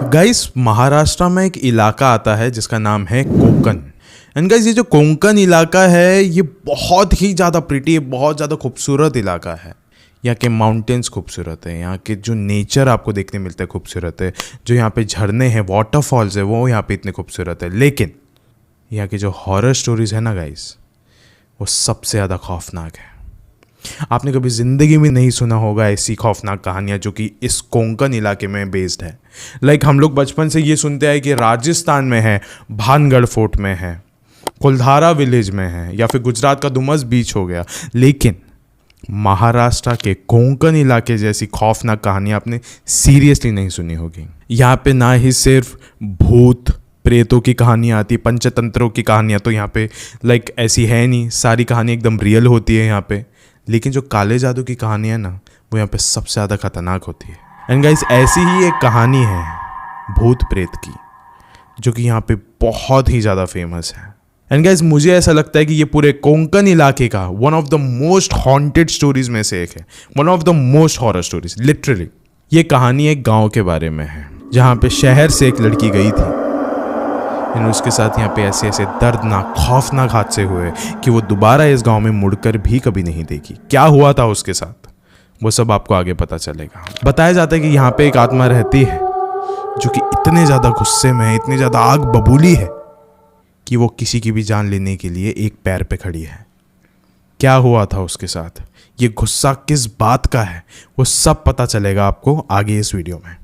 Guys, Maharashtra में एक इलाका आता है जिसका नाम है कोंकण। एंड गाइस, ये जो कोंकण इलाका है ये बहुत ही ज़्यादा प्रिटी है, बहुत ज़्यादा खूबसूरत इलाका है। यहाँ के माउंटेन्स खूबसूरत है, यहाँ के जो नेचर आपको देखने मिलता है खूबसूरत है, जो यहाँ पे झरने हैं, वाटरफॉल्स है, वो यहाँ पे इतने खूबसूरत है। लेकिन यहाँ की जो हॉरर स्टोरीज है ना गाइस, वो सबसे ज़्यादा खौफनाक है। आपने कभी ज़िंदगी में नहीं सुना होगा ऐसी खौफनाक कहानियाँ जो कि इस कोंकण इलाके में बेस्ड है। लाइक हम लोग बचपन से ये सुनते हैं कि राजस्थान में है, भानगढ़ फोर्ट में है, कुलधारा विलेज में है, या फिर गुजरात का डुमस बीच हो गया। लेकिन महाराष्ट्र के कोंकण इलाके जैसी खौफनाक कहानी आपने सीरियसली नहीं सुनी होगी। यहाँ पे ना ही सिर्फ भूत प्रेतों की कहानियाँ आती, पंचतंत्रों की कहानियाँ तो यहाँ पे लाइक ऐसी है नहीं, सारी कहानी एकदम रियल होती है यहाँ पे। लेकिन जो काले जादू की कहानी है ना, वो यहाँ पे सबसे ज़्यादा खतरनाक होती है। एंड गाइस, ऐसी ही एक कहानी है भूत प्रेत की, जो कि यहाँ पे बहुत ही ज़्यादा फेमस है। एंड गाइस, मुझे ऐसा लगता है कि ये पूरे कोंकण इलाके का one of the most haunted stories में से एक है, one of the most horror stories literally. ये कहानी एक गांव के बारे में है जहाँ पे शहर से एक लड़की गई थी, एंड उसके साथ यहाँ पे ऐसे ऐसे दर्दनाक खौफनाक हादसे हुए कि वो दोबारा इस गांव में मुड़कर भी कभी नहीं देखी। क्या हुआ था उसके साथ, वो सब आपको आगे पता चलेगा। बताया जाता है कि यहाँ पे एक आत्मा रहती है जो कि इतने ज़्यादा गुस्से में है, इतनी ज़्यादा आग बबूली है कि वो किसी की भी जान लेने के लिए एक पैर पे खड़ी है। क्या हुआ था उसके साथ, ये गुस्सा किस बात का है, वो सब पता चलेगा आपको आगे इस वीडियो में।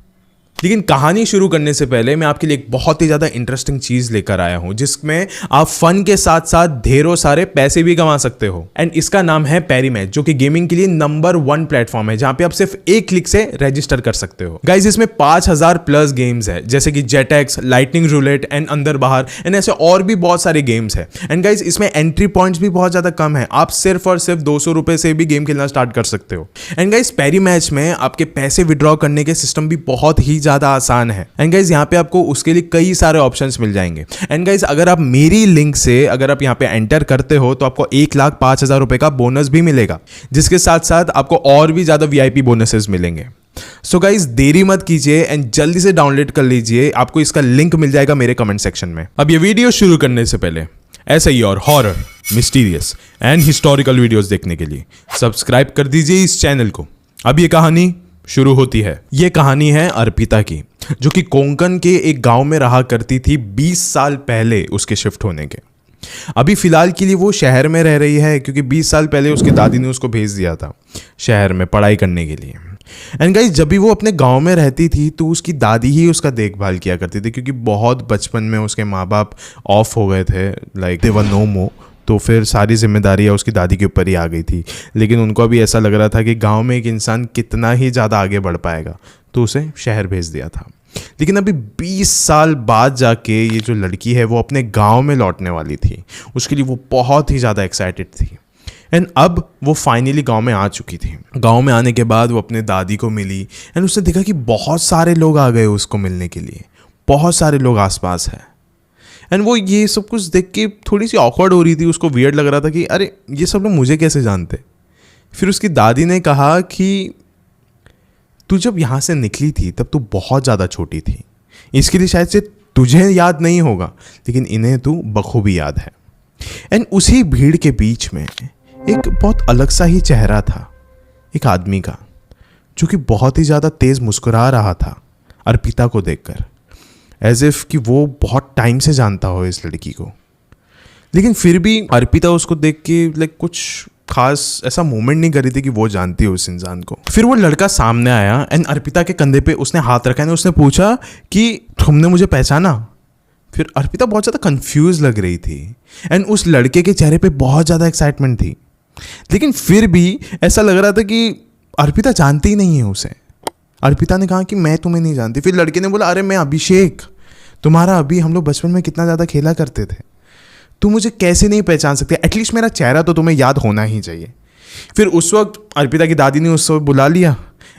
लेकिन कहानी शुरू करने से पहले मैं आपके लिए एक बहुत ही ज़्यादा इंटरेस्टिंग चीज़ लेकर आया हूं, जिसमें आप फन के साथ साथ ढेरों सारे पैसे भी कमा सकते हो। एंड इसका नाम है पैरीमैच, जो कि गेमिंग के लिए नंबर 1 प्लेटफॉर्म है, जहां पे आप सिर्फ एक क्लिक से रजिस्टर कर सकते हो। गाइज, इसमें 5000 प्लस गेम्स है, जैसे कि जेटएक्स, लाइटनिंग रूलेट एंड अंदर बाहर, एंड ऐसे और भी बहुत सारे गेम्स है। एंड गाइज, इसमें एंट्री पॉइंट्स भी बहुत ज़्यादा कम है, आप सिर्फ और सिर्फ 200 रुपये से भी गेम खेलना स्टार्ट कर सकते हो। एंड गाइज, पैरीमैच में आपके पैसे विड्रॉ करने के सिस्टम भी बहुत ही ज़्यादा आसान है। एंड गाइज, यहाँ पे आपको उसके लिए कई सारे ऑप्शंस मिल जाएंगे। एंड गाइज, अगर आप मेरी लिंक से अगर आप यहाँ पे एंटर करते हो तो आपको 1,05,000 रुपए का बोनस भी मिलेगा, जिसके साथ साथ आपको और भी ज्यादा वीआईपी बोनसेस मिलेंगे। सो गाइज, देरी मत कीजिए एंड जल्दी से डाउनलोड कर लीजिए, आपको इसका लिंक मिल जाएगा मेरे कमेंट सेक्शन में। अब ये वीडियो शुरू करने से पहले ऐसे ही और horror, mysterious and historical videos देखने के लिए सब्सक्राइब कर दीजिए इस चैनल को। अब ये कहानी शुरू होती है। ये कहानी है अर्पिता की, जो कि कोंकण के एक गांव में रहा करती थी 20 साल पहले उसके शिफ्ट होने के। अभी फिलहाल के लिए वो शहर में रह रही है, क्योंकि 20 साल पहले उसकी दादी ने उसको भेज दिया था शहर में पढ़ाई करने के लिए। एंड गाइस, जब भी वो अपने गांव में रहती थी तो उसकी दादी ही उसका देखभाल किया करती थी, क्योंकि बहुत बचपन में उसके माँ बाप ऑफ हो गए थे, लाइक दे वर नो मोर, तो फिर सारी जिम्मेदारियाँ उसकी दादी के ऊपर ही आ गई थी। लेकिन उनको अभी ऐसा लग रहा था कि गांव में एक इंसान कितना ही ज़्यादा आगे बढ़ पाएगा, तो उसे शहर भेज दिया था। लेकिन अभी 20 साल बाद जाके ये जो लड़की है वो अपने गांव में लौटने वाली थी। उसके लिए वो बहुत ही ज़्यादा एक्साइटेड थी। एंड अब वो फाइनली गांव में आ चुकी थी। गांव में आने के बाद वो अपने दादी को मिली एंड उसने देखा कि बहुत सारे लोग आ गए उसको मिलने के लिए, बहुत सारे लोग आसपास हैं। एंड वो ये सब कुछ देख के थोड़ी सी ऑकवर्ड हो रही थी, उसको वियर्ड लग रहा था कि अरे ये सब लोग मुझे कैसे जानते। फिर उसकी दादी ने कहा कि तू जब यहाँ से निकली थी तब तू बहुत ज़्यादा छोटी थी, इसके लिए शायद से तुझे याद नहीं होगा, लेकिन इन्हें तू बखूबी याद है। एंड उसी भीड़ के बीच में एक बहुत अलग सा ही चेहरा था, एक आदमी का, जो कि बहुत ही ज़्यादा तेज़ मुस्कुरा रहा था अर्पिता को देखकर, एज इफ कि वो बहुत टाइम से जानता हो इस लड़की को। लेकिन फिर भी अर्पिता उसको देख के लाइक कुछ खास ऐसा मोमेंट नहीं कर रही थी कि वो जानती हो उस इंसान को। फिर वो लड़का सामने आया एंड अर्पिता के कंधे पे उसने हाथ रखा एंड उसने पूछा कि तुमने मुझे पहचाना। फिर अर्पिता बहुत ज़्यादा कंफ्यूज लग रही थी एंड उस लड़के के चेहरे पे बहुत ज़्यादा एक्साइटमेंट थी, लेकिन फिर भी ऐसा लग रहा था कि अर्पिता जानती ही नहीं है उसे। अर्पिता ने कहा कि मैं तुम्हें नहीं जानती। फिर लड़के ने बोला, अरे मैं अभिषेक, तुम्हारा अभी हम लोग बचपन में कितना ज़्यादा खेला करते थे, तुम मुझे कैसे नहीं पहचान सकते, एटलीस्ट मेरा चेहरा तो तुम्हें याद होना ही चाहिए। फिर उस वक्त अर्पिता की दादी ने उसको बुला लिया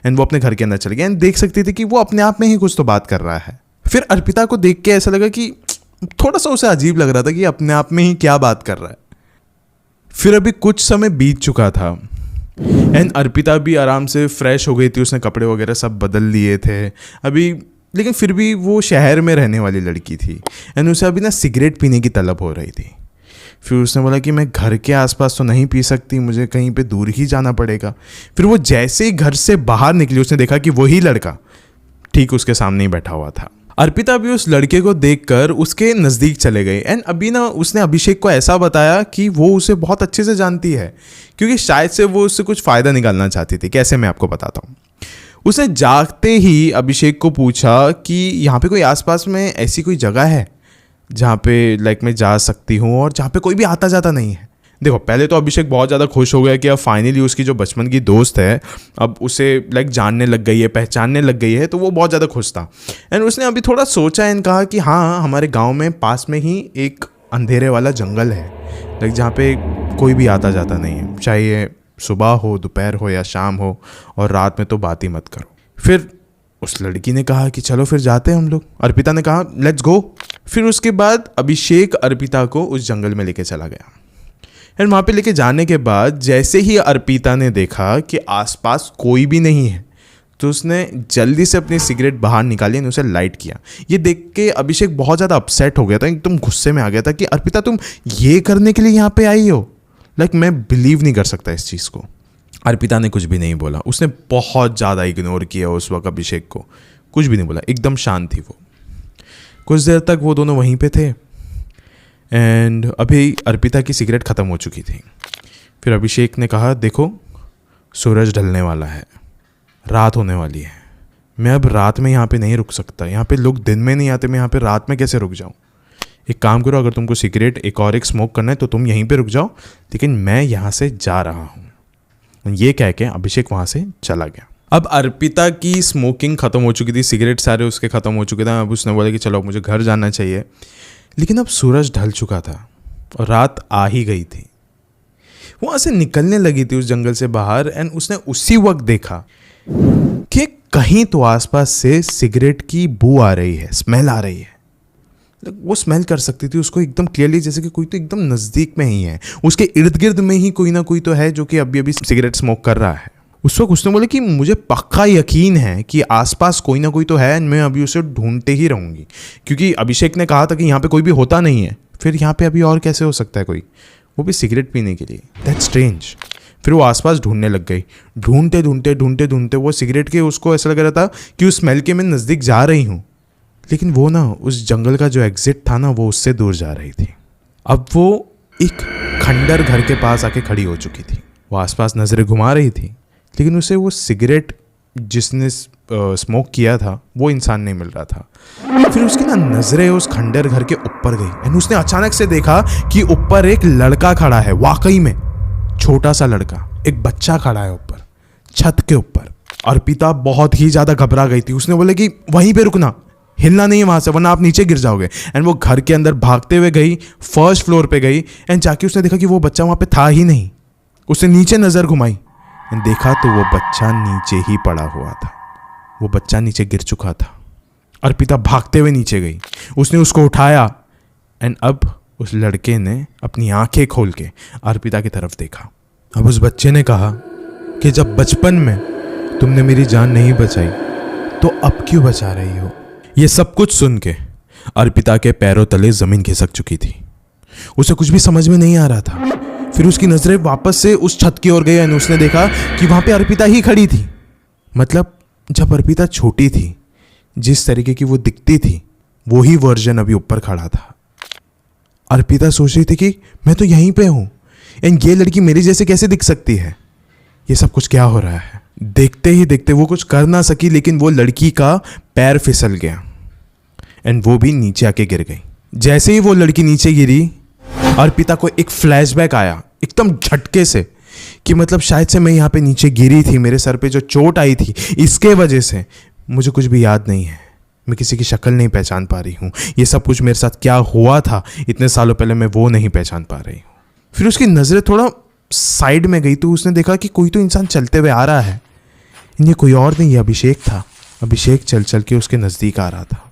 एंड वो अपने घर के अंदर चल गया एंड देख सकती थी कि वो अपने आप में ही कुछ तो बात कर रहा है। फिर अर्पिता को देख के ऐसा लगा कि थोड़ा सा उसे अजीब लग रहा था कि अपने आप में ही क्या बात कर रहा है। फिर अभी कुछ समय बीत चुका था एंड अर्पिता भी आराम से फ्रेश हो गई थी, उसने कपड़े वगैरह सब बदल लिए थे। अभी लेकिन फिर भी वो शहर में रहने वाली लड़की थी एंड उसे अभी ना सिगरेट पीने की तलब हो रही थी। फिर उसने बोला कि मैं घर के आसपास तो नहीं पी सकती, मुझे कहीं पे दूर ही जाना पड़ेगा। फिर वो जैसे ही घर से बाहर निकली उसने देखा कि वही लड़का ठीक उसके सामने ही बैठा हुआ था। अर्पिता भी उस लड़के को देखकर उसके नज़दीक चले गए एंड अभी ना उसने अभिषेक को ऐसा बताया कि वो उसे बहुत अच्छे से जानती है, क्योंकि शायद से वो उससे कुछ फ़ायदा निकालना चाहती थी। कैसे, मैं आपको बताता हूँ। उसने जागते ही अभिषेक को पूछा कि यहाँ पे कोई आसपास में ऐसी कोई जगह है जहाँ पे लाइक मैं जा सकती हूँ और जहाँ पे कोई भी आता जाता नहीं है। देखो, पहले तो अभिषेक बहुत ज़्यादा खुश हो गया कि अब फाइनली उसकी जो बचपन की दोस्त है अब उसे लाइक जानने लग गई है, पहचानने लग गई है, तो वो बहुत ज़्यादा खुश था। एंड उसने अभी थोड़ा सोचा एंड कहा कि हाँ, हमारे गांव में पास में ही एक अंधेरे वाला जंगल है, लाइक जहाँ पे कोई भी आता जाता नहीं है, चाहे ये सुबह हो, दोपहर हो या शाम हो, और रात में तो बात ही मत करो। फिर उस लड़की ने कहा कि चलो फिर जाते हैं हम लोग। अर्पिता ने कहा लेट्स गो। फिर उसके बाद अभिषेक अर्पिता को उस जंगल में लेके चला गया एंड वहाँ पे लेके जाने के बाद जैसे ही अर्पिता ने देखा कि आसपास कोई भी नहीं है तो उसने जल्दी से अपनी सिगरेट बाहर निकाली और उसे लाइट किया। ये देख के अभिषेक बहुत ज़्यादा अपसेट हो गया था, एकदम गुस्से में आ गया था कि अर्पिता तुम ये करने के लिए यहाँ पे आई हो, लाइक मैं बिलीव नहीं कर सकता इस चीज़ को। अर्पिता ने कुछ भी नहीं बोला, उसने बहुत ज़्यादा इग्नोर किया उस वक्त अभिषेक को, कुछ भी नहीं बोला, एकदम शांत थी वो। कुछ देर तक वो दोनों वहीं पे थे एंड अभी अर्पिता की सिगरेट ख़त्म हो चुकी थी। फिर अभिषेक ने कहा देखो, सूरज ढलने वाला है, रात होने वाली है, मैं अब रात में यहाँ पे नहीं रुक सकता, यहाँ पे लोग दिन में नहीं आते, मैं यहाँ पे रात में कैसे रुक जाऊँ। एक काम करो, अगर तुमको सिगरेट एक स्मोक करना है तो तुम यहीं पे रुक जाओ, लेकिन मैं यहाँ से जा रहा हूँ। ये कह के अभिषेक वहाँ से चला गया। अब अर्पिता की स्मोकिंग ख़त्म हो चुकी थी, सिगरेट सारे उसके ख़त्म हो चुके थे। अब उसने बोला कि चलो मुझे घर जाना चाहिए, लेकिन अब सूरज ढल चुका था और रात आ ही गई थी। वो वहाँ से निकलने लगी थी उस जंगल से बाहर एंड उसने उसी वक्त देखा कि कहीं तो आसपास से सिगरेट की बू आ रही है, स्मेल आ रही है। वो स्मेल कर सकती थी उसको एकदम क्लियरली, जैसे कि कोई तो एकदम नज़दीक में ही है, उसके इर्द गिर्द में ही कोई ना कोई तो है जो कि अभी अभी सिगरेट स्मोक कर रहा है। उस वक्त उसने बोला कि मुझे पक्का यकीन है कि आसपास कोई ना कोई तो है, मैं अभी उसे ढूंढते ही रहूँगी, क्योंकि अभिषेक ने कहा था कि यहाँ पे कोई भी होता नहीं है। फिर यहाँ पे अभी और कैसे हो सकता है कोई, वो भी सिगरेट पीने के लिए। That's strange. फिर वो आसपास ढूंढने लग गई, ढूंढते ढूंढते ढूंढते ढूंढते वो सिगरेट के उसको ऐसा लग रहा था कि उस स्मेल के मैं नज़दीक जा रही हूँ, लेकिन वो ना उस जंगल का जो एग्जिट था ना वो उससे दूर जा रही थी। अब वो एक खंडर घर के पास आके खड़ी हो चुकी थी। वो आसपास नज़रें घुमा रही थी, लेकिन उसे वो सिगरेट जिसने स्मोक किया था वो इंसान नहीं मिल रहा था। फिर उसकी ना नज़रें उस खंडर घर के ऊपर गई एंड उसने अचानक से देखा कि ऊपर एक लड़का खड़ा है, वाकई में छोटा सा लड़का, एक बच्चा खड़ा है ऊपर छत के ऊपर। अर्पिता बहुत ही ज़्यादा घबरा गई थी। उसने बोला कि वहीं पे रुकना, हिलना नहीं है वहाँ से, वरना आप नीचे गिर जाओगे। एंड वो घर के अंदर भागते हुए गई, फर्स्ट फ्लोर पे गई एंड जाके उसने देखा कि वो बच्चा वहाँ पे था ही नहीं। उसने नीचे नज़र घुमाई एंड देखा तो वो बच्चा नीचे ही पड़ा हुआ था, वो बच्चा नीचे गिर चुका था। अर्पिता भागते हुए नीचे गई, उसने उसको उठाया एंड अब उस लड़के ने अपनी आंखें खोल के अर्पिता की तरफ देखा। अब उस बच्चे ने कहा कि जब बचपन में तुमने मेरी जान नहीं बचाई तो अब क्यों बचा रही हो। ये सब कुछ सुन के अर्पिता के पैरों तले ज़मीन खिसक चुकी थी, उसे कुछ भी समझ में नहीं आ रहा था। फिर उसकी नज़रें वापस से उस छत की ओर गई और उसने देखा कि वहाँ पे अर्पिता ही खड़ी थी। मतलब जब अर्पिता छोटी थी, जिस तरीके की वो दिखती थी, वही वर्जन अभी ऊपर खड़ा था। अर्पिता सोच रही थी कि मैं तो यहीं पे हूँ एंड ये लड़की मेरी जैसे कैसे दिख सकती है, ये सब कुछ क्या हो रहा है। देखते ही देखते वो कुछ कर ना सकी, लेकिन वो लड़की का पैर फिसल गया एंड वो भी नीचे आके गिर गई। जैसे ही वो लड़की नीचे गिरी, अर्पिता को एक फ्लैशबैक आया एकदम झटके से कि मतलब शायद से मैं यहाँ पे नीचे गिरी थी, मेरे सर पे जो चोट आई थी इसके वजह से मुझे कुछ भी याद नहीं है, मैं किसी की शक्ल नहीं पहचान पा रही हूँ, ये सब कुछ मेरे साथ क्या हुआ था इतने सालों पहले मैं वो नहीं पहचान पा रही हूँ। फिर उसकी नज़रें थोड़ा साइड में गई तो उसने देखा कि कोई तो इंसान चलते हुए आ रहा है। ये कोई और नहीं, ये अभिषेक था। अभिषेक चल चल के उसके नज़दीक आ रहा था।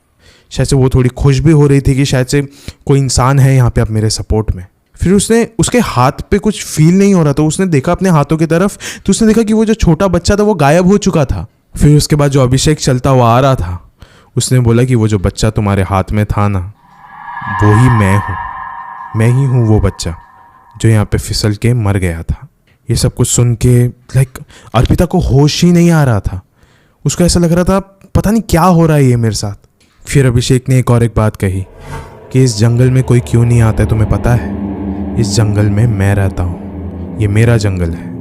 शायद से वो थोड़ी खुश भी हो रही थी कि शायद से कोई इंसान है यहाँ पे अब मेरे सपोर्ट में। फिर उसने उसके हाथ पे कुछ फील नहीं हो रहा था, उसने देखा अपने हाथों की तरफ तो उसने देखा कि वो जो छोटा बच्चा था वो गायब हो चुका था। फिर उसके बाद जो अभिषेक चलता हुआ आ रहा था उसने बोला कि वो जो बच्चा तुम्हारे हाथ में था ना, वो ही मैं हूँ। मैं ही हूँ वो बच्चा जो यहाँ पे फिसल के मर गया था। ये सब कुछ सुन के अर्पिता को होश ही नहीं आ रहा था। उसको ऐसा लग रहा था पता नहीं क्या हो रहा है ये मेरे साथ। फिर अभिषेक ने एक बात कही कि इस जंगल में कोई क्यों नहीं आता है तुम्हें पता है? इस जंगल में मैं रहता हूँ, ये मेरा जंगल है।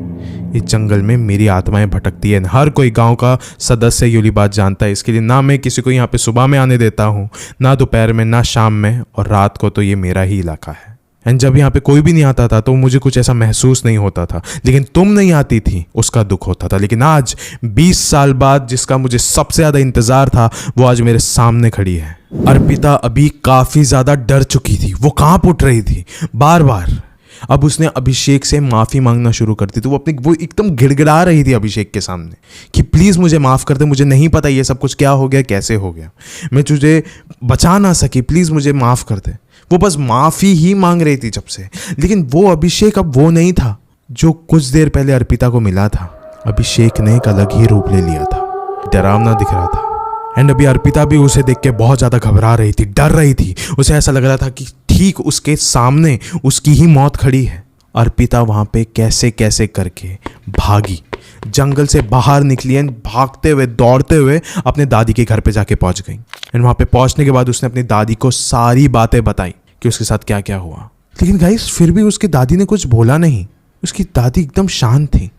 इस जंगल में मेरी आत्माएं भटकती है। हर कोई गांव का सदस्य ये बात जानता है। इसके लिए ना मैं किसी को यहाँ पे सुबह में आने देता हूँ, ना दोपहर में, ना शाम में, और रात को तो ये मेरा ही इलाका है। एंड जब यहाँ पे कोई भी नहीं आता था तो मुझे कुछ ऐसा महसूस नहीं होता था, लेकिन तुम नहीं आती थी उसका दुख होता था। लेकिन आज 20 साल बाद जिसका मुझे सबसे ज़्यादा इंतज़ार था वो आज मेरे सामने खड़ी है। अर्पिता अभी काफ़ी ज़्यादा डर चुकी थी। वो कांप उठ रही थी बार बार। अब उसने अभिषेक से माफ़ी मांगना शुरू कर दी थी। वो एकदम गिड़गिड़ा रही थी अभिषेक के सामने कि प्लीज़ मुझे माफ़ कर दे, मुझे नहीं पता ये सब कुछ क्या हो गया, कैसे हो गया, मैं तुझे बचा ना सकी, प्लीज़ मुझे माफ़ कर दे। वो बस माफ़ी ही मांग रही थी जब से। लेकिन वो अभिषेक अब वो नहीं था जो कुछ देर पहले अर्पिता को मिला था। अभिषेक ने एक अलग ही रूप ले लिया था, डरावना दिख रहा था। एंड अभी अर्पिता भी उसे देख के बहुत ज़्यादा घबरा रही थी, डर रही थी। उसे ऐसा लग रहा था कि ठीक उसके सामने उसकी ही मौत खड़ी है। अर्पिता वहाँ पे कैसे कैसे करके भागी, जंगल से बाहर निकली एंड भागते हुए दौड़ते हुए अपने दादी के घर पे जाके पहुँच गई। एंड वहाँ पे पहुँचने के बाद उसने अपनी दादी को सारी बातें बताई कि उसके साथ क्या क्या हुआ। लेकिन गाइस फिर भी उसकी दादी ने कुछ बोला नहीं। उसकी दादी एकदम शांत थी।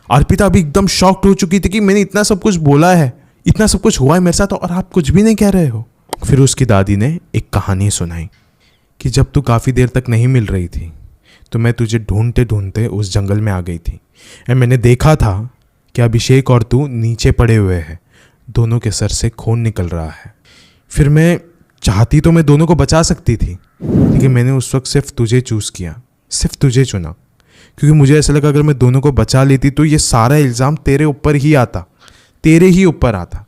अर्पिता अभी एकदम शॉक्ड हो चुकी थी कि मैंने इतना सब कुछ बोला है, इतना सब कुछ हुआ है मेरे साथ, और आप कुछ भी नहीं कह रहे हो। फिर उसकी दादी ने एक कहानी सुनाई कि जब तू काफ़ी देर तक नहीं मिल रही थी तो मैं तुझे ढूंढते ढूंढते उस जंगल में आ गई थी। एंड मैंने देखा था कि अभिषेक और तू नीचे पड़े हुए हैं, दोनों के सर से खून निकल रहा है। फिर मैं चाहती तो मैं दोनों को बचा सकती थी, लेकिन मैंने उस वक्त सिर्फ तुझे चूज़ किया, सिर्फ तुझे चुना, क्योंकि मुझे ऐसा लगा अगर मैं दोनों को बचा लेती तो ये सारा इल्ज़ाम तेरे ऊपर ही आता, तेरे ही ऊपर आता।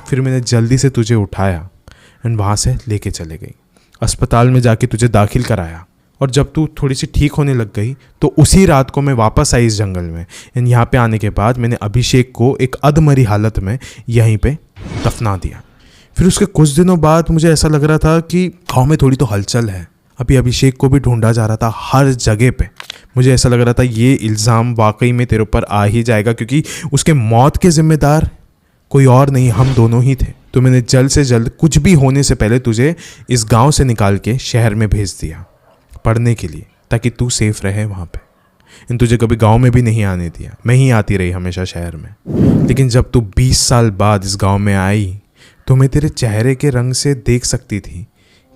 फिर मैंने जल्दी से तुझे उठाया एंड वहाँ से लेके चले गई। अस्पताल में जाके तुझे दाखिल कराया, और जब तू थोड़ी सी ठीक होने लग गई तो उसी रात को मैं वापस आई इस जंगल में। एंड यहाँ पे आने के बाद मैंने अभिषेक को एक अधमरी हालत में यहीं पे दफना दिया। फिर उसके कुछ दिनों बाद मुझे ऐसा लग रहा था कि गाँव में थोड़ी तो हलचल है। अभी अभिषेक को भी ढूंढा जा रहा था हर जगह पे। मुझे ऐसा लग रहा था ये इल्ज़ाम वाकई में तेरे ऊपर आ ही जाएगा, क्योंकि उसके मौत के जिम्मेदार कोई और नहीं, हम दोनों ही थे। तो मैंने जल्द से जल्द, कुछ भी होने से पहले, तुझे इस गांव से निकाल के शहर में भेज दिया पढ़ने के लिए, ताकि तू सेफ रहे वहाँ पे। इन तुझे कभी गांव में भी नहीं आने दिया, मैं ही आती रही हमेशा शहर में। लेकिन जब तू 20 साल बाद इस गांव में आई तो मैं तेरे चेहरे के रंग से देख सकती थी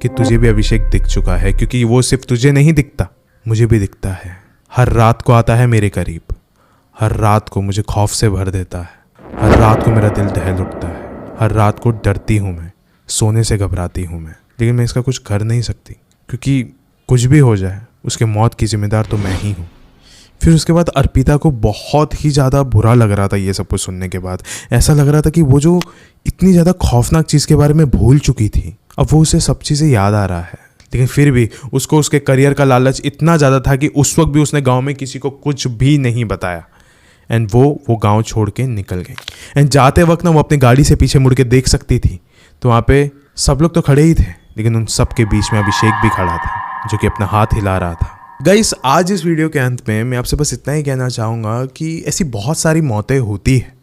कि तुझे भी अभिषेक दिख चुका है, क्योंकि वो सिर्फ तुझे नहीं दिखता, मुझे भी दिखता है। हर रात को आता है मेरे करीब, हर रात को मुझे खौफ से भर देता है, हर रात को मेरा दिल दहल उठता है, हर रात को डरती हूँ मैं, सोने से घबराती हूँ मैं। लेकिन मैं इसका कुछ कर नहीं सकती, क्योंकि कुछ भी हो जाए उसके मौत की जिम्मेदार तो मैं ही हूँ। फिर उसके बाद अर्पिता को बहुत ही ज़्यादा बुरा लग रहा था ये सब कुछ सुनने के बाद। ऐसा लग रहा था कि वो जो इतनी ज़्यादा खौफनाक चीज़ के बारे में भूल चुकी थी, अब वो उसे सब चीज़ें याद आ रहा है। लेकिन फिर भी उसको उसके करियर का लालच इतना ज़्यादा था कि उस वक्त भी उसने गाँव में किसी को कुछ भी नहीं बताया। एंड वो गांव छोड़ के निकल गई। एंड जाते वक्त ना वो अपनी गाड़ी से पीछे मुड़ के देख सकती थी तो वहाँ पे सब लोग तो खड़े ही थे, लेकिन उन सब के बीच में अभिषेक भी खड़ा था जो कि अपना हाथ हिला रहा था। गाइस, आज इस वीडियो के अंत में मैं आपसे बस इतना ही कहना चाहूँगा कि ऐसी बहुत सारी मौतें होती है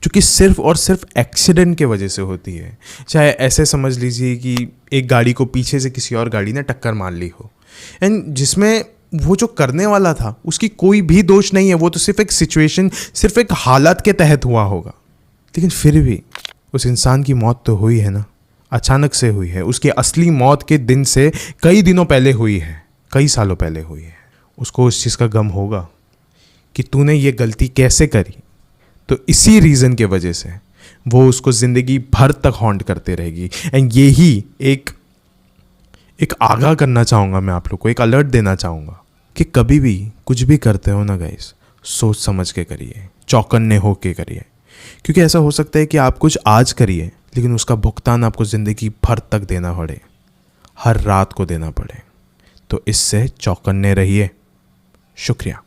जो कि सिर्फ और सिर्फ एक्सीडेंट के वजह से होती है। चाहे ऐसे समझ लीजिए कि एक गाड़ी को पीछे से किसी और गाड़ी ने टक्कर मार ली हो, एंड जिसमें वो जो करने वाला था उसकी कोई भी दोष नहीं है, वो तो सिर्फ एक सिचुएशन, सिर्फ एक हालत के तहत हुआ होगा। लेकिन फिर भी उस इंसान की मौत तो हुई है ना, अचानक से हुई है। उसकी असली मौत के दिन से कई दिनों पहले हुई है, कई सालों पहले हुई है। उसको उस चीज़ का गम होगा कि तूने ये गलती कैसे करी, तो इसी रीज़न के वजह से वो उसको ज़िंदगी भर तक हॉन्ट करते रहेगी। एंड यही एक आगाह करना चाहूँगा मैं आप लोग को, एक अलर्ट देना चाहूँगा कि कभी भी कुछ भी करते हो ना गाइस, सोच समझ के करिए, चौकन्ने हो के करिए, क्योंकि ऐसा हो सकता है कि आप कुछ आज करिए लेकिन उसका भुगतान आपको ज़िंदगी भर तक देना पड़े, हर रात को देना पड़े। तो इससे चौकन्ने रहिए। शुक्रिया।